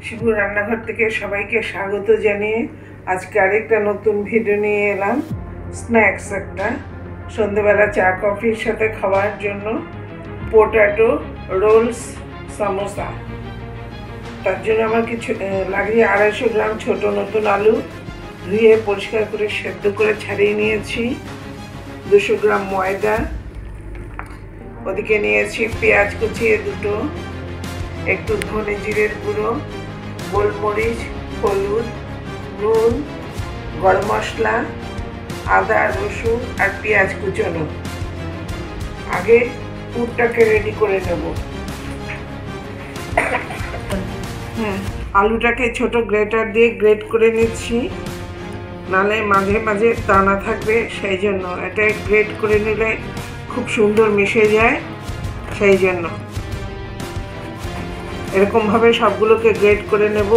শিবুর রান্নাঘর থেকে সবাইকে স্বাগত জানিয়ে আজকে আরেকটা নতুন ভিডিও নিয়ে এলাম। স্ন্যাক্স একটা সন্ধ্যেবেলা চা কফির সাথে খাওয়ার জন্য পোটাটো রোলস সামোসা। তার জন্য আমার কিছু লাগে 250 গ্রাম ছোট নতুন আলু, ধুয়ে পরিষ্কার করে সেদ্ধ করে ছাড়িয়ে নিয়েছি। 200 গ্রাম ময়দা, ওদিকে নিয়েছি পেঁয়াজ কুচিয়ে দুটো, একটু ধনে জিরের গুঁড়ো, গোলমরিচ, হলুদ, নুন, গরম মশলা, আদা রসুন আর পেঁয়াজ কুচোনো। আগে পুরটাকে রেডি করে নেব। আলুটাকে ছোট গ্রেটার দিয়ে গ্রেট করে নিচ্ছি, নালে মাঝে মাঝে দানা থাকবে, সেই জন্য এটা গ্রেট করে নিলে খুব সুন্দর মিশে যায়। সেই জন্য এরকমভাবে সবগুলোকে গ্রেট করে নেব।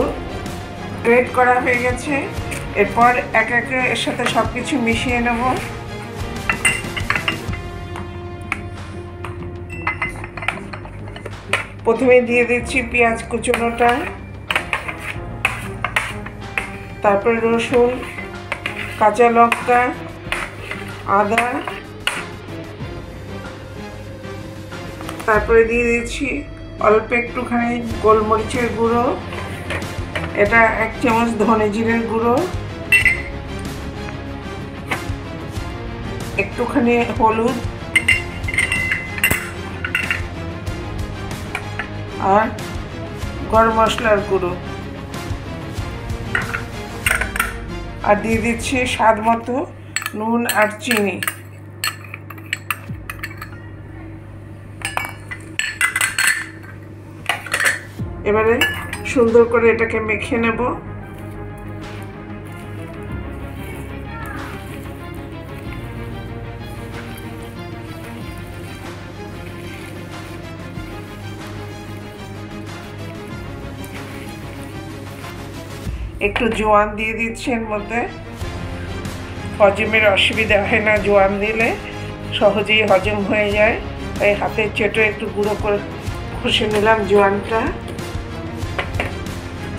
গ্রেট করা হয়ে গেছে, এরপর এক একে এর সাথে সব কিছু মিশিয়ে নেব। প্রথমে দিয়ে দিচ্ছি পেঁয়াজ কুচোনোটা, তারপরে রসুন, কাঁচা লঙ্কা, আদা, তারপরে দিয়ে দিচ্ছি অল্প একটুখানি গোলমরিচের গুঁড়ো, এটা 1 চামচ ধনে জিরের গুঁড়ো, একটুখানি হলুদ আর গরম মশলার গুঁড়ো, আর দিয়ে দিচ্ছি স্বাদ মতো নুন আর চিনি। এবারে সুন্দর করে এটাকে মেখে নেব। একটু জোয়ান দিয়ে দিচ্ছি এর মধ্যে, হজমের অসুবিধা হয় না, জোয়ান দিলে সহজেই হজম হয়ে যায়। তাই হাতের চেটে একটু গুঁড়ো করে ঘষে নিলাম জোয়ানটা।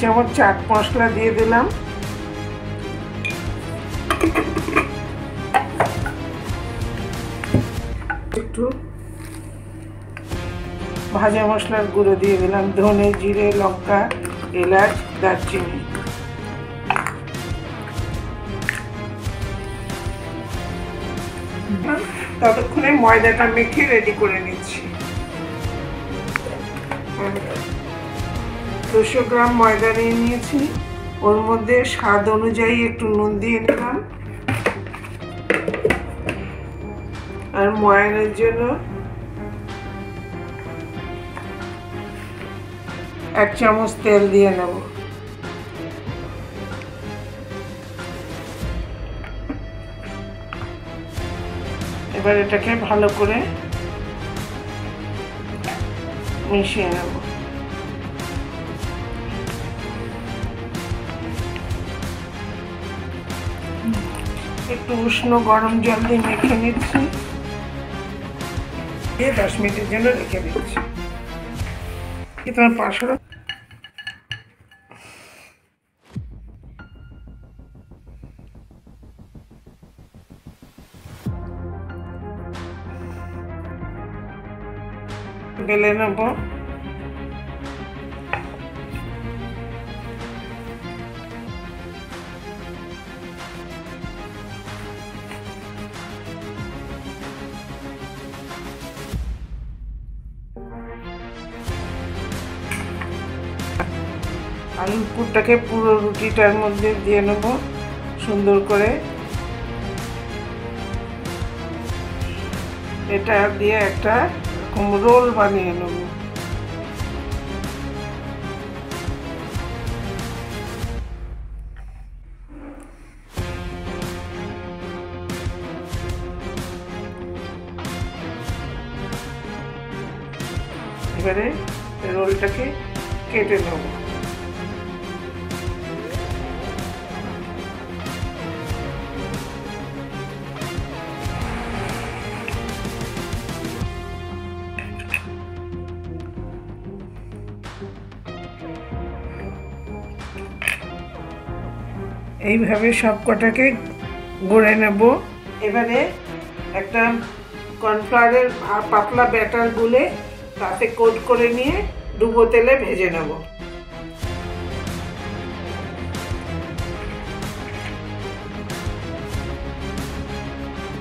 যেমন চাট মশলা দিয়ে দিলাম, একটু ভাজা মশলার গুঁড়ো দিয়ে দিলাম, ধনে জিরে লঙ্কা এলাচ দারচিনি। ততক্ষণে ময়দাটা মেখে রেডি করে নিচ্ছি। 200 গ্রাম ময়দা নিয়ে নিয়েছি, ওর মধ্যে স্বাদ অনুযায়ী একটু নুন দিয়ে নিলাম, আর ময়ানের জন্য 1 চামচ তেল দিয়ে নেব। এবার এটাকে ভালো করে মিশিয়ে নেব। একটু উষ্ণ গরম জল দিয়ে মেখে নিচ্ছি, 10 মিনিটের জন্য রেখে দিচ্ছি। তোমার পাশে বেলে নেব। আলুর পুরটাকে পুরো রুটিটার মধ্যে দিয়ে নেব সুন্দর করে। এটা দিয়ে একটা রোল বানিয়ে নেব। এবারে রোলটাকে কেটে নেব। এইভাবে সব কটাকে গড়ে নেব। এবারে একটা কর্নফ্লাওয়ারের পাতলা ব্যাটার গুলে তাতে কোট করে নিয়ে ডুবো তেলে ভেজে নেব।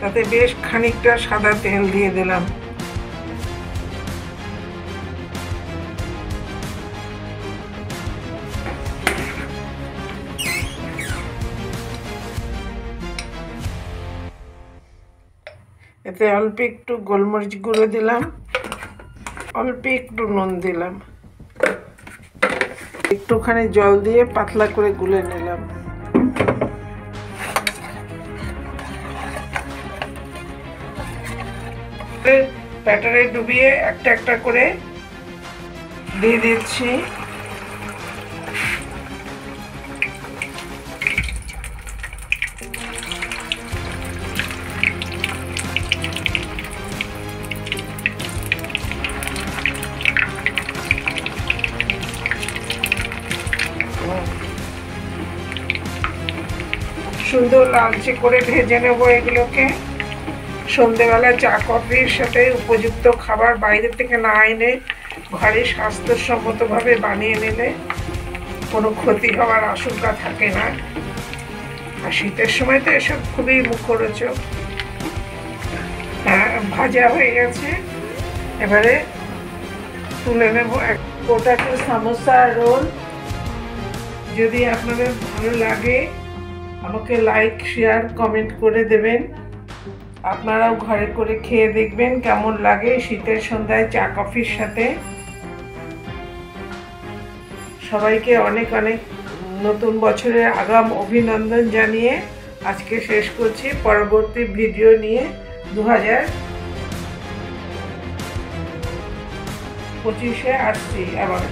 তাতে বেশ খানিকটা সাদা তেল দিয়ে দিলাম। এতে অল্প একটু গোলমরিচ গুঁড়ো দিলাম, অল্প একটু নুন দিলাম, একটুখানি জল দিয়ে পাতলা করে গুলে নিলাম। ব্যাটারে ডুবিয়ে একটা একটা করে দিয়ে দিচ্ছি। সুন্দর লালচে করে ভেজে নেব এগুলোকে। সন্ধেবেলা চা কফির সাথে উপযুক্ত খাবার বাইরে থেকে না এনে ঘরে স্বাস্থ্যসম্মতভাবে বানিয়ে নিলে কোনো ক্ষতি হওয়ার আশঙ্কা থাকে না। আর শীতের সময় তো এসব খুবই মুখরোচক। হ্যাঁ, ভাজা হয়ে গেছে, এবারে তুলে নেব। পোটাটো সামোসা রোল যদি আপনাদের ভালো লাগে আমাকে লাইক শেয়ার কমেন্ট করে দেবেন। আপনারাও ঘরে করে খেয়ে দেখবেন কেমন লাগে শীতের সন্ধ্যায় চা কফির সাথে। সবাইকে অনেক অনেক নতুন বছরের আগাম অভিনন্দন জানিয়ে আজকে শেষ করছি। পরবর্তী ভিডিও নিয়ে 2025-এ আসছি আবার।